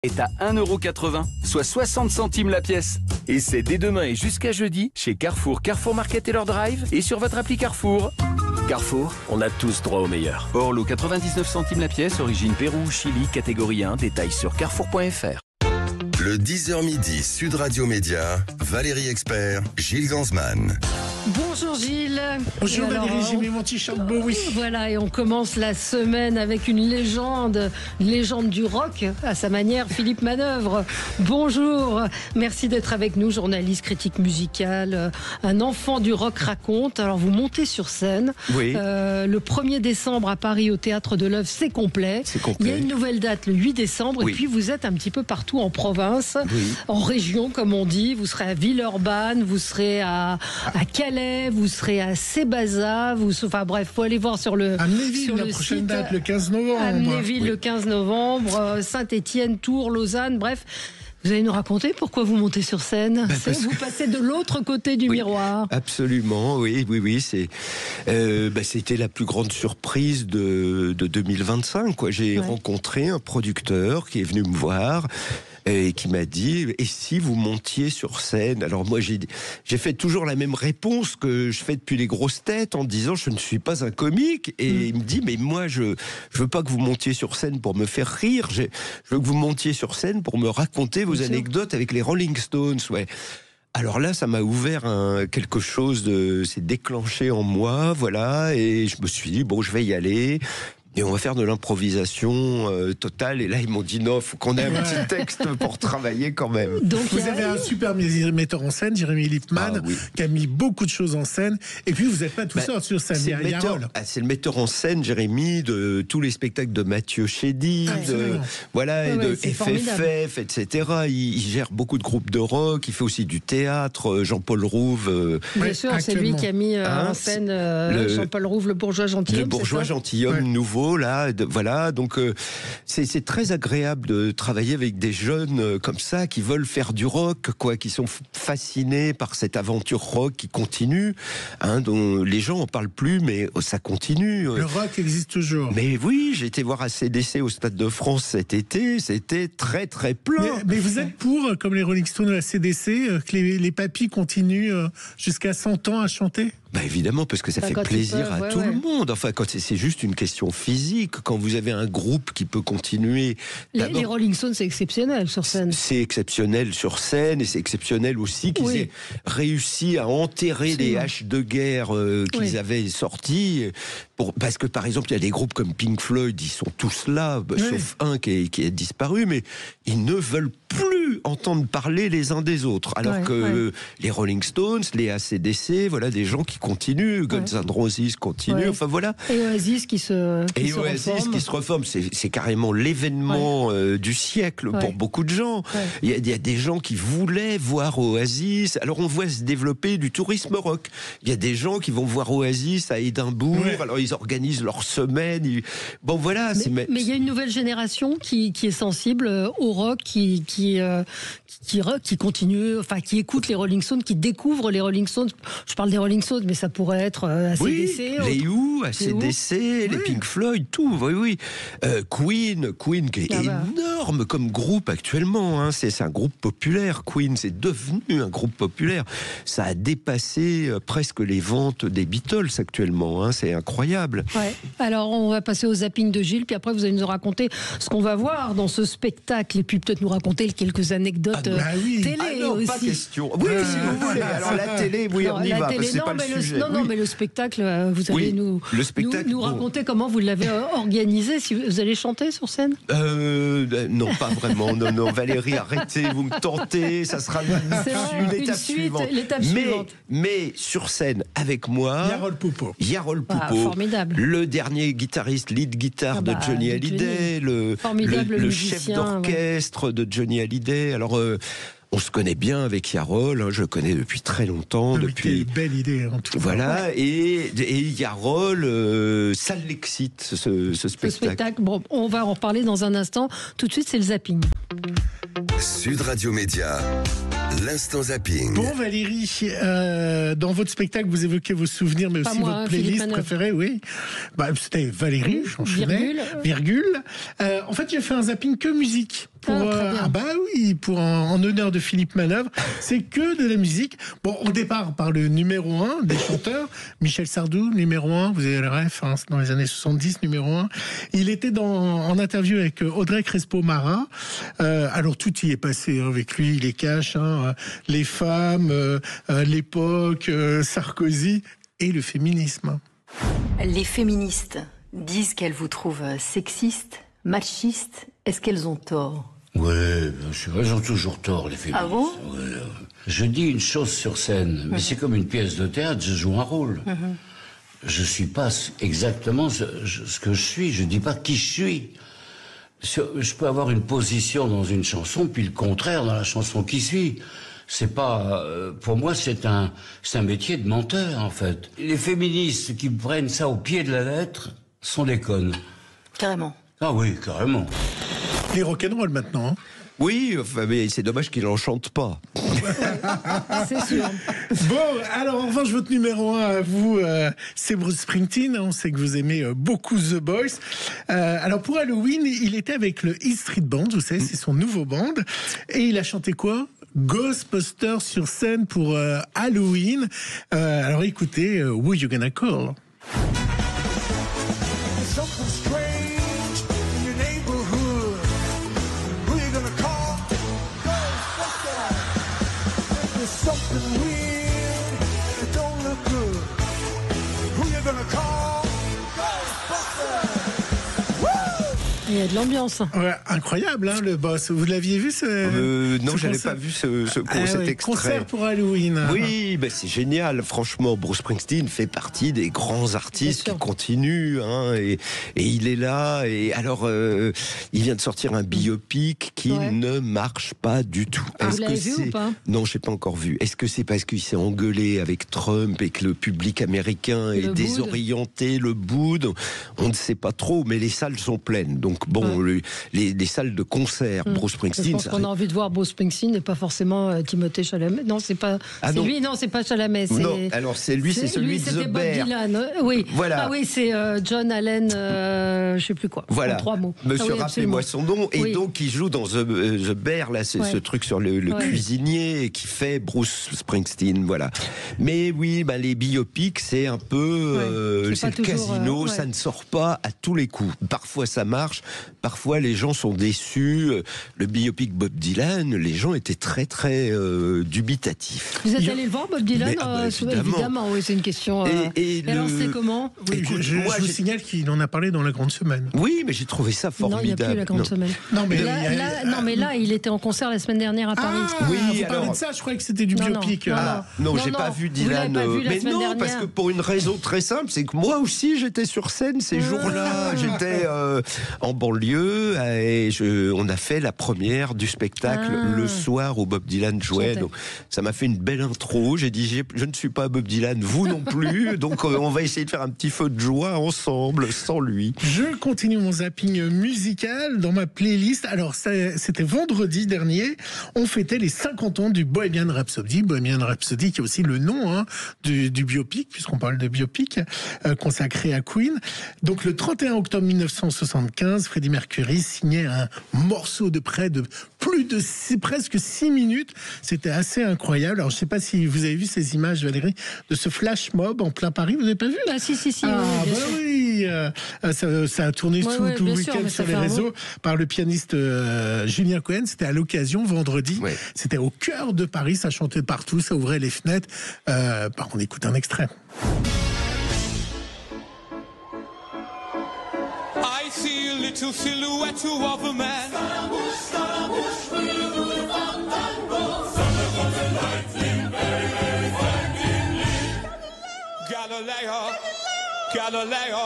est à 1,80 €, soit 60 centimes la pièce. Et c'est dès demain et jusqu'à jeudi chez Carrefour, Carrefour Market et leur drive et sur votre appli Carrefour. Carrefour, on a tous droit au meilleur. Orlo 99 centimes la pièce, origine Pérou, Chili, catégorie 1, détails sur carrefour.fr. Le 10h midi, Sud Radio Média, Valérie Expert, Gilles Gansman. Bonjour Gilles. Bonjour Valérie, j'ai mis mon t-shirt Bowie. Voilà, et on commence la semaine avec une légende du rock à sa manière, Philippe Manœuvre. Bonjour, merci d'être avec nous, journaliste, critique musicale, un enfant du rock raconte. Alors vous montez sur scène, oui. Le 1er décembre à Paris au Théâtre de l'Œuvre, c'est complet. Il y a une nouvelle date le 8 décembre, oui. Et puis vous êtes un petit peu partout en province, oui. En région comme on dit, vous serez à Villeurbanne, vous serez à Calais, vous serez à Sébaza, enfin bref, faut aller voir sur le Amnéville, sur la le prochaine site. date, le 15 novembre. Amnéville, le 15 novembre, Saint-Étienne, Tours, Lausanne, bref. Vous allez nous raconter pourquoi vous montez sur scène. Vous passez de l'autre côté du miroir. Absolument, oui. C'était la plus grande surprise de 2025. J'ai rencontré un producteur qui est venu me voir et qui m'a dit « Et si vous montiez sur scène ?» Alors moi, j'ai fait toujours la même réponse que je fais depuis les grosses têtes en disant « Je ne suis pas un comique. » Et il me dit « Mais moi, je veux pas que vous montiez sur scène pour me faire rire. Je veux que vous montiez sur scène pour me raconter vos anecdotes avec les Rolling Stones. » Ouais. Alors là, ça m'a ouvert quelque chose c'est déclenché en moi, voilà. Et je me suis dit « Bon, je vais y aller. » Et on va faire de l'improvisation totale. Et là, ils m'ont dit non, faut qu'on ait un petit texte pour travailler quand même. Donc vous avez un super metteur en scène, Jérémy Lippmann, qui a mis beaucoup de choses en scène. Et puis vous n'êtes pas tout seul sur scène. C'est le metteur en scène, Jérémy, de tous les spectacles de Mathieu Chédid, et de FFF, etc. Il gère beaucoup de groupes de rock. Il fait aussi du théâtre. Jean-Paul Rouve. Bien sûr, c'est lui qui a mis en scène Jean-Paul Rouve, le bourgeois gentilhomme. Le bourgeois gentilhomme nouveau. Voilà, donc c'est très agréable de travailler avec des jeunes comme ça qui veulent faire du rock, qui sont fascinés par cette aventure rock qui continue, dont les gens en parlent plus, mais ça continue. Le rock existe toujours. Mais oui, j'ai été voir AC/DC au Stade de France cet été, c'était très très plein. Mais vous êtes pour, comme les Rolling Stones de la CDC, que les papys continuent jusqu'à 100 ans à chanter ? Évidemment, parce que ça fait plaisir à tout le monde. Enfin, quand c'est juste une question physique, quand vous avez un groupe qui peut continuer. Les Rolling Stones, c'est exceptionnel sur scène. C'est exceptionnel sur scène, et c'est exceptionnel aussi qu'ils aient réussi à enterrer les haches de guerre qu'ils avaient sorties. Parce que, par exemple, il y a des groupes comme Pink Floyd, ils sont tous là, sauf un qui est disparu, mais ils ne veulent plus entendre parler les uns des autres. Alors que les Rolling Stones, les AC/DC, voilà, des gens qui continuent, Guns N' Roses continue, enfin voilà. Et Oasis qui se reforme. C'est carrément l'événement du siècle pour beaucoup de gens. Il y a des gens qui voulaient voir Oasis. Alors on voit se développer du tourisme rock. Il y a des gens qui vont voir Oasis à Édimbourg. Alors ils organisent leur semaine. Bon voilà. Mais il y a une nouvelle génération qui est sensible au rock, qui continue, enfin qui écoute les Rolling Stones, qui découvre les Rolling Stones. Je parle des Rolling Stones, mais ça pourrait être AC/DC. Les Who, AC/DC, les Pink Floyd, tout. Oui. Queen qui est énorme comme groupe actuellement. C'est un groupe populaire. Queen, c'est devenu un groupe populaire. Ça a dépassé presque les ventes des Beatles actuellement. C'est incroyable. Alors on va passer au zapping de Gilles, puis après vous allez nous raconter ce qu'on va voir dans ce spectacle, et puis peut-être nous raconter quelques anecdotes télé aussi. Pas question. Oui, si vous voulez. Alors la télé, on y va. C'est pas le sujet. Non, mais le spectacle, vous allez nous raconter comment vous l'avez organisé. Si vous allez chanter sur scène ? Non, pas vraiment. Non, Valérie, arrêtez, vous me tentez. Ça sera une étape suivante. Mais sur scène avec moi, Yarol Poupeau, formidable. Le dernier guitariste, lead guitare de Johnny Hallyday, le chef d'orchestre de Johnny Hallyday. Alors on se connaît bien avec Yarol, je le connais depuis très longtemps. Depuis une belle idée en tout cas. Voilà, et Yarol, ça l'excite ce spectacle. Bon, on va en reparler dans un instant. Tout de suite, c'est le zapping. Sud Radio Média, L'instant zapping. Bon Valérie, dans votre spectacle, vous évoquez vos souvenirs, mais Pas aussi moi, votre playlist préférée, oui. C'était Valérie, j'enchaînais. Virgule. En fait, j'ai fait un zapping que musique. En honneur de Philippe Manœuvre. C'est que de la musique. Bon, au départ, par le numéro 1 des chanteurs, Michel Sardou, numéro 1, vous avez le ref, hein, dans les années 70, numéro 1. Il était en interview avec Audrey Crespo-Mara. Alors, tout y est passé avec lui, les caches, les femmes, l'époque, Sarkozy et le féminisme. Les féministes disent qu'elles vous trouvent sexiste, machiste. Est-ce qu'elles ont tort? Oui, bien sûr, elles ont toujours tort, les féministes. Ah bon? Ouais. Je dis une chose sur scène, mais c'est comme une pièce de théâtre, je joue un rôle. Je suis pas exactement ce que je suis, je dis pas qui je suis. Je peux avoir une position dans une chanson, puis le contraire dans la chanson qui suit. C'est pas, pour moi, c'est un métier de menteur, en fait. Les féministes qui prennent ça au pied de la lettre sont des connes. Carrément. Ah oui, carrément. Les rock'n'roll maintenant. Hein. Oui, enfin, mais c'est dommage qu'il n'en chante pas. C'est sûr. Bon, alors en revanche, votre numéro 1 à vous, c'est Bruce Springsteen. On sait que vous aimez beaucoup The Boys. Alors pour Halloween, il était avec le E Street Band, vous savez, c'est son nouveau band. Et il a chanté quoi? Ghostbusters sur scène pour Halloween. Alors écoutez, Who You Gonna Call? Il y a de l'ambiance. Ouais, incroyable, hein, le boss. Vous l'aviez vu non, je n'avais pas vu cet extrait. Concert pour Halloween. Oui, ben c'est génial. Franchement, Bruce Springsteen fait partie des grands artistes qui continuent, hein, et il est là. Et alors, il vient de sortir un biopic qui ne marche pas du tout. Vous l'avez vu ou pas? Non, je n'ai pas encore vu. Est-ce que c'est parce qu'il s'est engueulé avec Trump et que le public américain est désorienté, le boude? On ne sait pas trop, mais les salles sont pleines. Donc bon, les salles de concert, Bruce Springsteen. Je pense qu'on a envie de voir Bruce Springsteen et pas forcément Timothée Chalamet. Non, c'est pas. C'est lui. Non, c'est pas Chalamet. Non, alors c'est lui, c'est celui de The Bear. Bob Dylan. Oui. Voilà. Ah oui, c'est John Allen. Je sais plus quoi. Voilà. En 3 mots. Monsieur, rappelez-moi son nom. Et donc, il joue dans The Bear. Là, c'est ce truc sur le cuisinier qui fait Bruce Springsteen. Voilà. Mais oui, les biopics, c'est un peu, c'est le casino. Ça ne sort pas à tous les coups. Parfois, ça marche. Parfois, les gens sont déçus. Le biopic Bob Dylan, les gens étaient très, très dubitatifs. Vous êtes allé le voir, Bob Dylan? Évidemment, oui, c'est une question. Et alors, c'est comment? Écoute, je vous signale qu'il en a parlé dans La Grande Semaine. Oui, mais j'ai trouvé ça formidable. Non, il n'y a plus La Grande Semaine. Non, mais là, il était en concert la semaine dernière à Paris. Oui, vous parlez de ça, je croyais que c'était du biopic. Non, j'ai pas vu Dylan. Mais non, parce que pour une raison très simple, c'est que moi aussi, j'étais sur scène ces jours-là. J'étais en banlieue et on a fait la première du spectacle le soir où Bob Dylan jouait. Donc, ça m'a fait une belle intro. J'ai dit, je ne suis pas Bob Dylan, vous non plus. Donc, on va essayer de faire un petit feu de joie ensemble, sans lui. Je continue mon zapping musical dans ma playlist. Alors, c'était vendredi dernier. On fêtait les 50 ans du Bohemian Rhapsody. Bohemian Rhapsody, qui est aussi le nom du biopic, puisqu'on parle de biopic, consacré à Queen. Donc, le 31 octobre 1975, Freddie Mercury signait un morceau de près de presque 6 minutes. C'était assez incroyable. Alors, je ne sais pas si vous avez vu ces images, Valérie, de ce flash mob en plein Paris. Vous n'avez pas vu? Si. Oui. Ça a tourné tout le week-end sur les réseaux par le pianiste Julien Cohen. C'était à l'occasion, vendredi. Ouais. C'était au cœur de Paris. Ça chantait partout, ça ouvrait les fenêtres. On écoute un extrait. I see a little silhouette of a man. Galileo.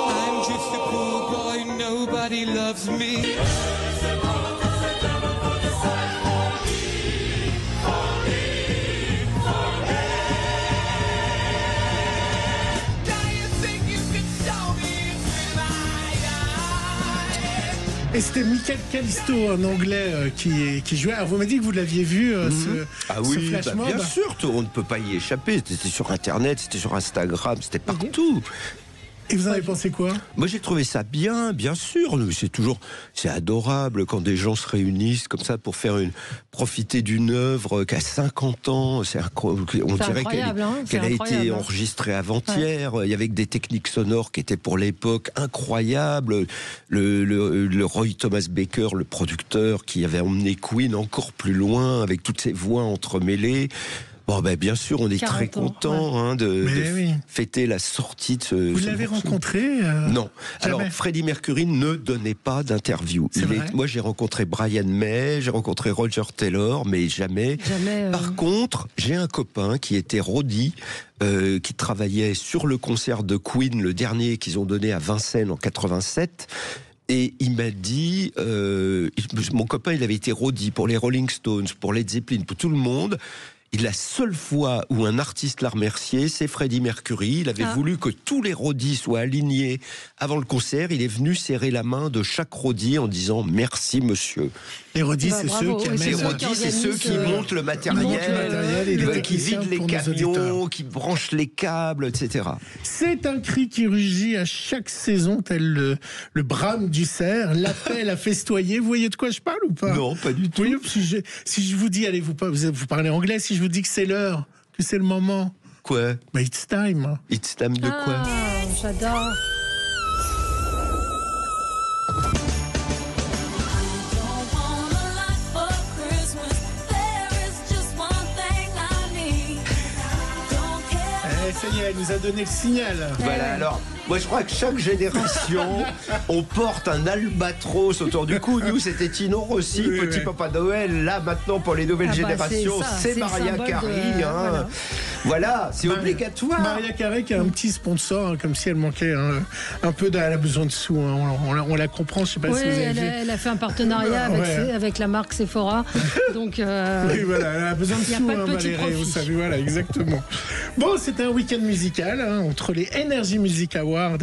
I'm just a poor boy, nobody loves me. Et c'était Michael Callisto, un Anglais qui jouait. Alors vous m'avez dit que vous l'aviez vu, ce flash mob. Bien sûr, on ne peut pas y échapper. C'était sur Internet, c'était sur Instagram, c'était partout. Et vous en avez pensé quoi? Moi, j'ai trouvé ça bien sûr. C'est adorable quand des gens se réunissent comme ça pour profiter d'une œuvre qui a 50 ans. On dirait qu'elle a été enregistrée avant-hier. Ouais. Il y avait des techniques sonores qui étaient pour l'époque incroyables. Le Roy Thomas Baker, le producteur, qui avait emmené Queen encore plus loin avec toutes ces voix entremêlées. Bon, bien sûr, on est très content de fêter la sortie de ce... Vous l'avez rencontré Non. Jamais. Alors, Freddie Mercury ne donnait pas d'interview. Moi, j'ai rencontré Brian May, j'ai rencontré Roger Taylor, mais jamais. Par contre, j'ai un copain qui était roadie, qui travaillait sur le concert de Queen, le dernier qu'ils ont donné à Vincennes en 87. Et il m'a dit, mon copain, il avait été roadie pour les Rolling Stones, pour Led Zeppelin, pour tout le monde. Et la seule fois où un artiste l'a remercié, c'est Freddie Mercury. Il avait voulu que tous les roadies soient alignés avant le concert. Il est venu serrer la main de chaque roadie en disant « Merci, monsieur ». Les roadies, c'est ceux qui amènent... Les roadies, c'est ceux qui montent le matériel, qui vident les camions, qui branchent les câbles, etc. C'est un cri qui rugit à chaque saison, tel le brame du cerf, l'appel à festoyer. Vous voyez de quoi je parle ou pas? Non, pas du tout. Oui, si je vous dis, allez, vous parlez anglais, si je vous dis que c'est l'heure, que c'est le moment. Quoi? It's time. It's time de quoi? J'adore. Ça y est, elle nous a donné le signal. Voilà, alors, moi je crois que chaque génération, on porte un albatros autour du cou. Nous, c'était Tino Rossi, Petit Papa Noël. Là, maintenant, pour les nouvelles générations, c'est Mariah Carey. Voilà, c'est obligatoire. Mariah Carey qui a un petit sponsor, comme si elle manquait un peu, elle a besoin de sous. On la comprend, je sais pas si vous avez vu. Elle a fait un partenariat avec la marque Sephora. Donc, oui, voilà, elle a besoin de sous, Valérie, vous savez, voilà, exactement. Bon, c'était un week-end musical entre les Energy Music Awards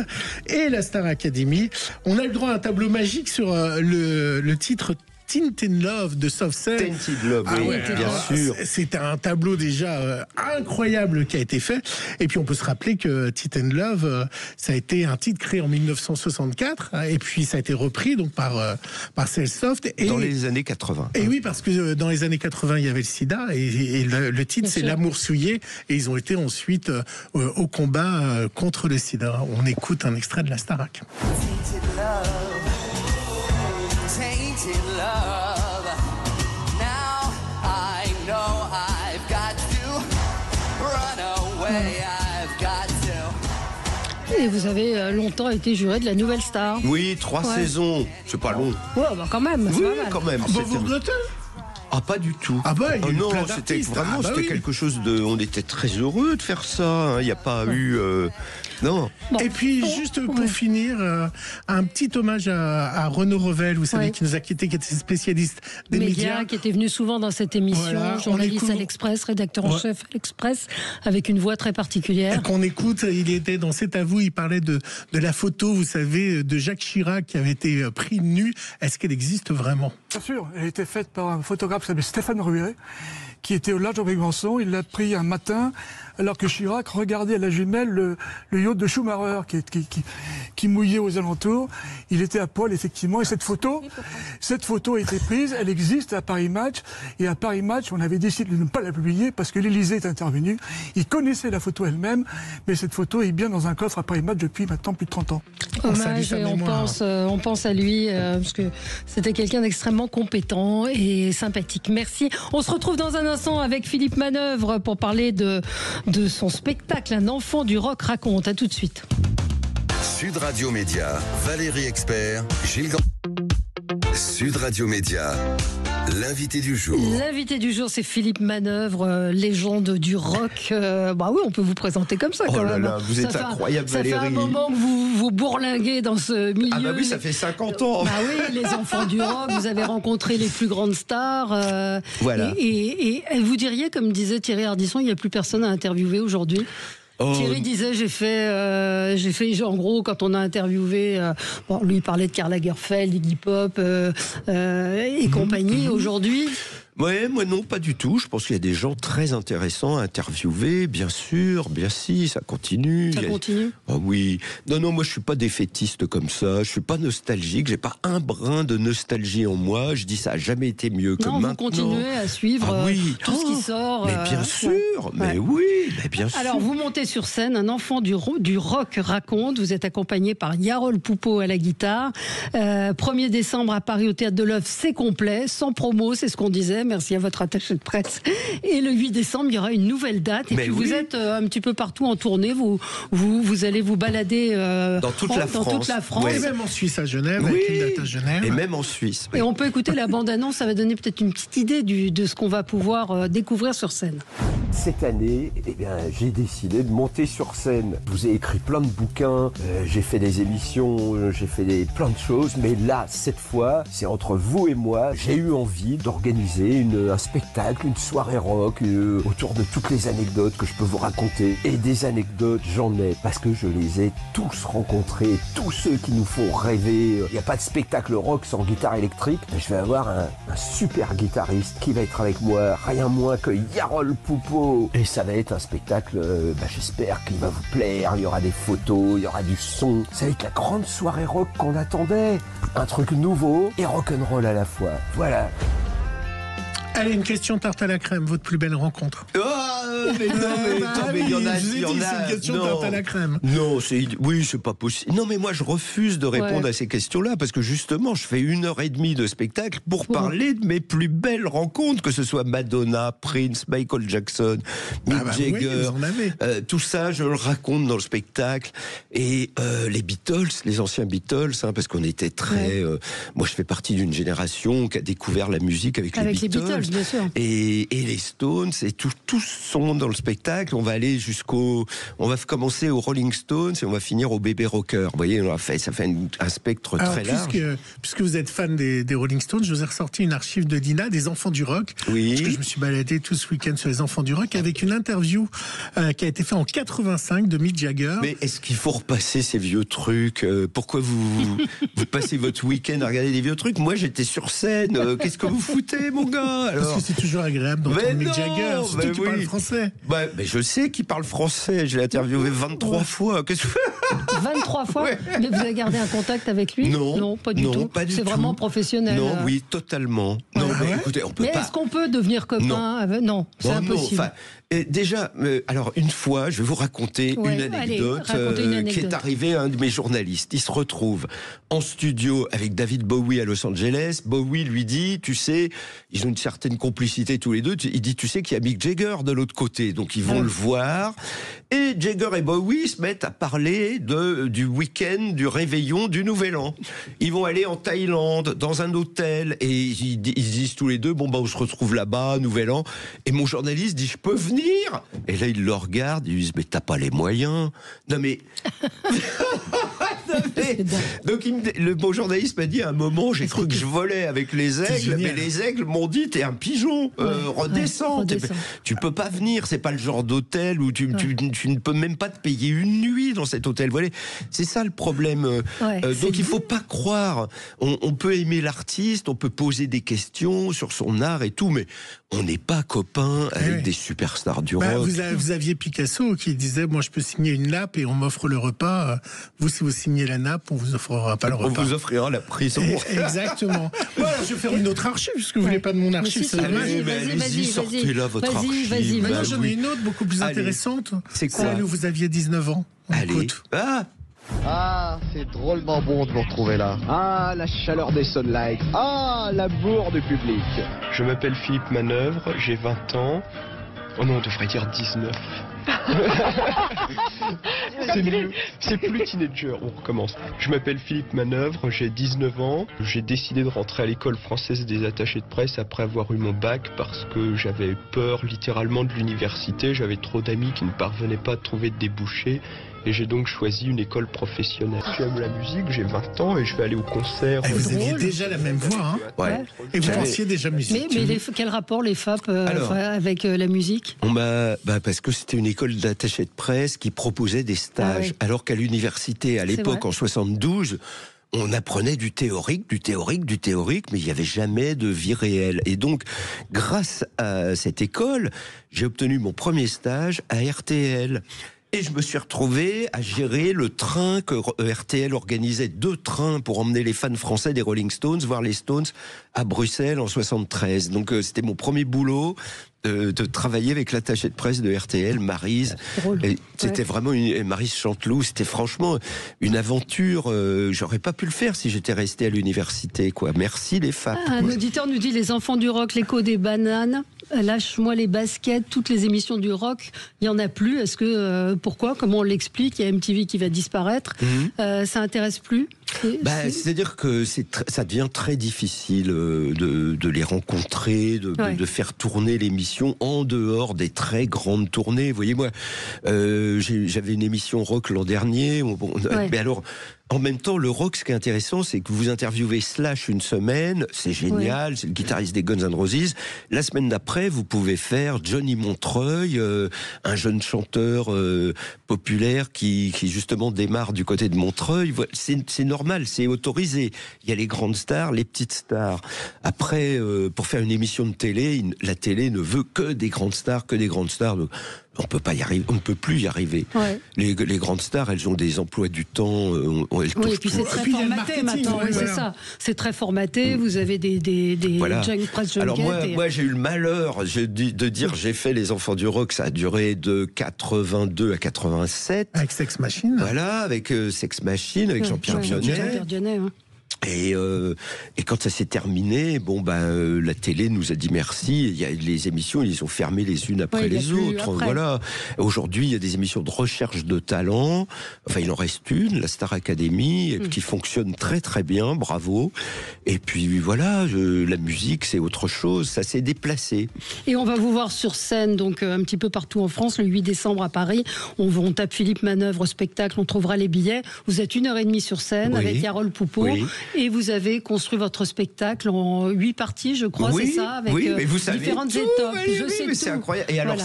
et la Star Academy. On a le droit à un tableau magique sur le titre Tintin Love de Soft Cell. Tintin Love, oui, bien sûr. C'est un tableau déjà incroyable qui a été fait. Et puis on peut se rappeler que Tintin Love, ça a été un titre créé en 1964, et puis ça a été repris donc par Cellsoft. Dans les années 80. Et oui, parce que dans les années 80, il y avait le sida, et le titre c'est L'amour souillé, et ils ont été ensuite au combat contre le sida. On écoute un extrait de la Starac. Tainted love. Now I know I've got to run away. I've got to. Et vous avez longtemps été juré de la Nouvelle Star. Oui, 3 saisons. C'est pas long. Ouais, quand même. Oui, pas mal. quand même. Vous regrettez? Ah, pas du tout. Ah bah, il y a eu non, plein c'était d'artistes. vraiment, c'était quelque chose de. On était très heureux de faire ça. Il n'y a pas eu. Non. Bon. Et puis, juste pour finir, un petit hommage à Renaud Revel, vous savez, qui nous a quittés, qui était spécialiste des médias. Qui était venu souvent dans cette émission, voilà, journaliste à l'Express, rédacteur en chef à l'Express, avec une voix très particulière. Qu'on écoute, il était dans C'est à vous, il parlait de la photo, vous savez, de Jacques Chirac qui avait été pris nu. Est-ce qu'elle existe vraiment? Bien sûr, elle a été faite par un photographe qui s'appelle Stéphane Ruet, qui était au large de Brégançon. Il l'a pris un matin, alors que Chirac regardait à la jumelle le yacht de Schumacher qui mouillait aux alentours. Il était à poil, effectivement. Et cette photo a été prise, elle existe à Paris Match. Et à Paris Match, on avait décidé de ne pas la publier parce que l'Élysée est intervenu. Il connaissait la photo elle-même, mais cette photo est bien dans un coffre à Paris Match depuis maintenant plus de 30 ans. Hommage, et on pense à lui, parce que c'était quelqu'un d'extrêmement compétent et sympathique. Merci. On se retrouve dans un instant avec Philippe Manœuvre pour parler de son spectacle Un enfant du rock raconte. À tout de suite. Sud Radio Média, Valérie Expert, Gilles Gans. Sud Radio Média, l'invité du jour. L'invité du jour, c'est Philippe Manœuvre, légende du rock. Bah oui, on peut vous présenter comme ça quand même. Là, vous êtes incroyable, Valérie. Ça fait un moment que vous bourlinguez dans ce milieu. Ah bah oui, ça fait 50 ans. Bah oui, les enfants du rock, vous avez rencontré les plus grandes stars. Voilà. Et vous diriez, comme disait Thierry Ardisson, il n'y a plus personne à interviewer aujourd'hui? Thierry disait, j'ai fait, en gros, quand on a interviewé, lui il parlait de Karl Lagerfeld, Iggy Pop et compagnie. Aujourd'hui. Ouais, moi non, pas du tout. Je pense qu'il y a des gens très intéressants à interviewer, bien sûr, bien si, ça continue. Ça continue ? Ah oui. Non, moi je suis pas défaitiste comme ça, je suis pas nostalgique, j'ai pas un brin de nostalgie en moi, je dis ça a jamais été mieux que maintenant. Vous continuez à suivre tout ce qui sort. Mais bien sûr, mais bien sûr. Alors vous montez sur scène, un enfant du rock raconte, vous êtes accompagné par Yarol Poupeau à la guitare. 1er décembre à Paris au Théâtre de l'Œuvre, c'est complet, sans promo, c'est ce qu'on disait. Merci à votre attaché de presse. Et le 8 décembre, il y aura une nouvelle date. Et puis vous êtes un petit peu partout en tournée. Vous allez vous balader dans toute la France. Ouais. Et même en Suisse, à Genève, avec une date à Genève. Et même en Suisse. Oui. Et on peut écouter la bande-annonce. Ça va donner peut-être une petite idée de ce qu'on va pouvoir découvrir sur scène. Cette année, j'ai décidé de monter sur scène. Je vous ai écrit plein de bouquins, j'ai fait des émissions, j'ai fait plein de choses. Mais là, cette fois, c'est entre vous et moi. J'ai eu envie d'organiser un spectacle, une soirée rock autour de toutes les anecdotes que je peux vous raconter. Et des anecdotes, j'en ai parce que je les ai tous rencontrés, tous ceux qui nous font rêver. Il n'y a pas de spectacle rock sans guitare électrique. Je vais avoir un super guitariste qui va être avec moi, rien moins que Yarol Poupeau. Et ça va être un spectacle, j'espère qu'il va vous plaire. Il y aura des photos, il y aura du son. Ça va être la grande soirée rock qu'on attendait. Un truc nouveau et rock'n'roll à la fois. Voilà. Allez, une question tarte à la crème, votre plus belle rencontre. Mais il y en a. C'est une question tarte à la crème. Non, c'est pas possible. Non, mais moi je refuse de répondre à ces questions-là parce que justement, je fais 1h30 de spectacle pour parler de mes plus belles rencontres, que ce soit Madonna, Prince, Michael Jackson, Mick Jagger. Tout ça, je le raconte dans le spectacle. Et les Beatles, les anciens Beatles, parce qu'on était très. Moi, je fais partie d'une génération qui a découvert la musique avec les Beatles. Bien sûr. Et les Stones, et tous sont dans le spectacle. On va aller on va commencer aux Rolling Stones et on va finir au Bébé Rocker. Vous voyez, ça fait un spectre très large. Puisque vous êtes fan des Rolling Stones, je vous ai ressorti une archive de Dina, des enfants du rock. Oui. Parce que je me suis baladé tout ce week-end sur les enfants du rock avec une interview qui a été faite en 85 de Mick Jagger. Mais est-ce qu'il faut repasser ces vieux trucs? Pourquoi vous passez votre week-end à regarder des vieux trucs? Moi, j'étais sur scène. Qu'est-ce que vous foutez, mon gars? Parce que c'est toujours agréable d'entendre Mick Jagger, surtout qu'il parle français. Mais je sais qu'il parle français, je l'ai interviewé 23 fois. 23 fois Mais vous avez gardé un contact avec lui? Non, pas du tout. C'est vraiment professionnel. Non, oui, totalement. Non, mais écoutez, on peut pas. Mais est-ce qu'on peut devenir copain? Non, c'est impossible. Déjà, alors une fois, je vais vous raconter une anecdote qui est arrivée à un de mes journalistes. Il se retrouve en studio avec David Bowie à Los Angeles. Bowie lui dit, tu sais, ils ont une certaine complicité tous les deux. Il dit, tu sais qu'il y a Mick Jagger de l'autre côté, donc ils vont le voir. Et Jagger et Bowie se mettent à parler du week-end, du réveillon, du Nouvel An. Ils vont aller en Thaïlande, dans un hôtel, et ils disent tous les deux, on se retrouve là-bas, Nouvel An. Et mon journaliste dit, je peux venir? Et là, il le regarde, ils lui disent, mais t'as pas les moyens. Non mais... Donc le bon journaliste m'a dit à un moment, j'ai cru que je volais avec les aigles, mais les aigles m'ont dit, t'es un pigeon, redescends. Tu peux pas venir, c'est pas le genre d'hôtel où tu ne peux même pas te payer une nuit dans cet hôtel. Voilà, c'est ça le problème. Donc il faut pas croire. On peut aimer l'artiste, on peut poser des questions sur son art et tout, mais on n'est pas copains avec des superstars du rock. Vous aviez Picasso qui disait, moi je peux signer une nappe et on m'offre le repas. Vous, si vous signez la nappe, on vous offrira pas le repas. On vous offrira la prison. Exactement. Voilà, je vais faire une autre archive, puisque vous voulez pas de mon archive. Allez-y, sortez-là votre archive. Vas-y. J'en ai une autre beaucoup plus intéressante. C'est quoi? Celle où vous aviez 19 ans. Allez. C'est drôlement bon de vous retrouver là. La chaleur des sunlights. L'amour du public. Je m'appelle Philippe Manœuvre, j'ai 20 ans. Oh non, on devrait dire 19. C'est plus teenager, on recommence. Je m'appelle Philippe Manœuvre, j'ai 19 ans. J'ai décidé de rentrer à l'école française des attachés de presse après avoir eu mon bac parce que j'avais peur littéralement de l'université. J'avais trop d'amis qui ne parvenaient pas à trouver de débouchés et j'ai donc choisi une école professionnelle. J'aime la musique, j'ai 20 ans et je vais aller au concert. Vous aviez déjà la même voix, hein? Ouais. Et vous pensiez déjà musique. Mais quel rapport les FAP avec la musique? Parce que c'était une école d'attachés de presse qui proposait des stages, alors qu'à l'université, à l'époque, en 72, on apprenait du théorique, mais il n'y avait jamais de vie réelle. Et donc, grâce à cette école, j'ai obtenu mon premier stage à RTL. Et je me suis retrouvé à gérer le train que RTL organisait, 2 trains pour emmener les fans français des Rolling Stones, voir les Stones à Bruxelles en 73. Donc c'était mon premier boulot de travailler avec l'attaché de presse de RTL, Maryse. C'était vraiment Maryse Chanteloup, c'était franchement une aventure. J'aurais pas pu le faire si j'étais resté à l'université, quoi. Merci les FAP. Un auditeur nous dit les enfants du rock, l'écho des bananes. Lâche-moi les baskets, toutes les émissions du rock, il n'y en a plus. Est-ce que pourquoi? Comment on l'explique? Il y a MTV qui va disparaître. Ça intéresse plus? C'est-à-dire que ça devient très difficile de les rencontrer, de faire tourner l'émission en dehors des très grandes tournées. Vous voyez, moi, j'avais une émission rock l'an dernier. Mais alors, en même temps, le rock, ce qui est intéressant, c'est que vous interviewez Slash une semaine, c'est génial, c'est le guitariste des Guns N' Roses. La semaine d'après, vous pouvez faire Johnny Montreuil, un jeune chanteur populaire qui justement démarre du côté de Montreuil. C'est normal, c'est autorisé. Il y a les grandes stars, les petites stars. Après, pour faire une émission de télé, la télé ne veut que des grandes stars, Donc, on peut pas y arriver, on ne peut plus y arriver. Les grandes stars, elles ont des emplois du temps. Et puis c'est très formaté maintenant. C'est ça. C'est très formaté. Vous avez des presse junket. Alors moi, j'ai eu le malheur de dire j'ai fait les Enfants du rock. Ça a duré de 82 à 87. Avec Sex Machine. Voilà, avec Sex Machine, avec Jean-Pierre Dionnet. Et quand ça s'est terminé, la télé nous a dit merci. Il y a les émissions, ils ont fermé les unes après les autres. Voilà. Aujourd'hui, il y a des émissions de recherche de talent. Enfin, il en reste une, la Star Academy, qui fonctionne très très bien. Bravo. Et puis voilà, la musique, c'est autre chose. Ça s'est déplacé. Et on va vous voir sur scène, donc un petit peu partout en France, le 8 décembre à Paris. On tape Philippe Manœuvre spectacle, on trouvera les billets. Vous êtes 1h30 sur scène avec Carole Poupeau. Et vous avez construit votre spectacle en 8 parties, je crois, c'est ça, avec mais vous savez différentes tout, étapes. C'est incroyable. Et alors,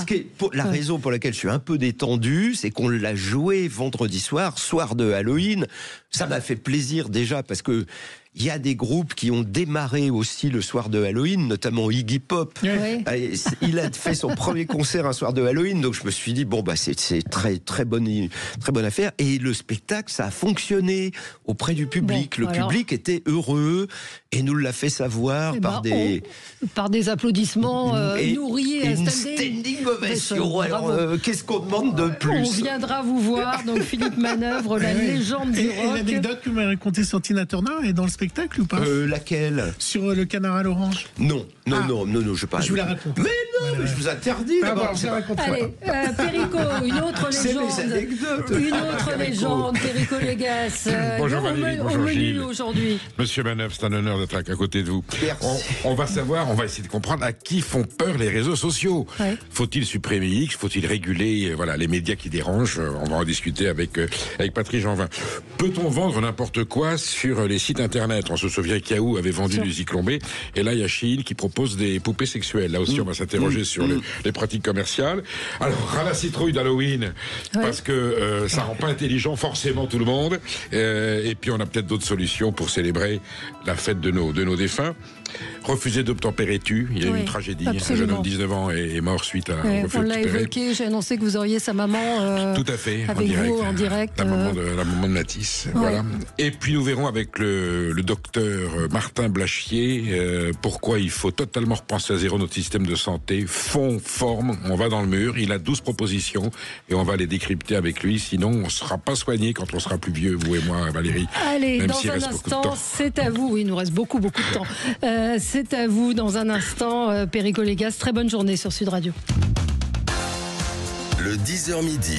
la raison pour laquelle je suis un peu détendu, c'est qu'on l'a joué vendredi soir de Halloween. Ça m'a fait plaisir déjà parce que il y a des groupes qui ont démarré aussi le soir de Halloween, notamment Iggy Pop. Il a fait son premier concert un soir de Halloween, donc je me suis dit c'est très très bonne affaire. Et le spectacle, ça a fonctionné auprès du public. Le public était heureux et nous l'a fait savoir par des applaudissements nourris, une standing ovation. Alors qu'est-ce qu'on demande de plus? On viendra vous voir. Donc Philippe Manœuvre, la légende du rock. Et l'anecdote que vous m'avez racontée sur Tina Turner est dans le spectacle ou pas? Laquelle? Sur le canard à l'orange? Non, je parle. Je vous la raconte. Mais non, mais je vous interdis. Je la raconte. Allez, Perico, une autre légende. C'est mes anecdotes. Une autre légende, Perico Légas. Bonjour Valérie, bonjour Gilles. Aujourd'hui. Monsieur Manœuvre, c'est un honneur d'être à côté de vous. On va essayer de comprendre à qui font peur les réseaux sociaux. Faut-il supprimer X? Faut-il réguler les médias qui dérangent? On va en discuter avec Patrice Jeanvin. Peut-on vendre n'importe quoi sur les sites internet? On se souvient qu'Yahoo avait vendu du Zyklon-B, et là il y a Shein qui propose des poupées sexuelles. Là aussi on va s'interroger sur les pratiques commerciales. Alors ras la citrouille d'Halloween, parce que ça rend pas intelligent forcément tout le monde, et puis on a peut-être d'autres solutions pour célébrer la fête de nos défunts. Refusé d'obtempérer tue, il y a eu une tragédie, un jeune homme de 19 ans est mort suite à un refus on l'a évoqué, j'ai annoncé que vous auriez sa maman tout à fait, avec vous en direct. La maman de Matisse, voilà. Et puis nous verrons avec le docteur Martin Blachier pourquoi il faut totalement repenser à zéro notre système de santé, fond, forme, on va dans le mur, il a 12 propositions et on va les décrypter avec lui, sinon on ne sera pas soigné quand on sera plus vieux, vous et moi Valérie. Allez, même dans un instant, c'est à vous, il nous reste beaucoup de temps. C'est à vous dans un instant, Perico Légas. Très bonne journée sur Sud Radio. Le 10h midi,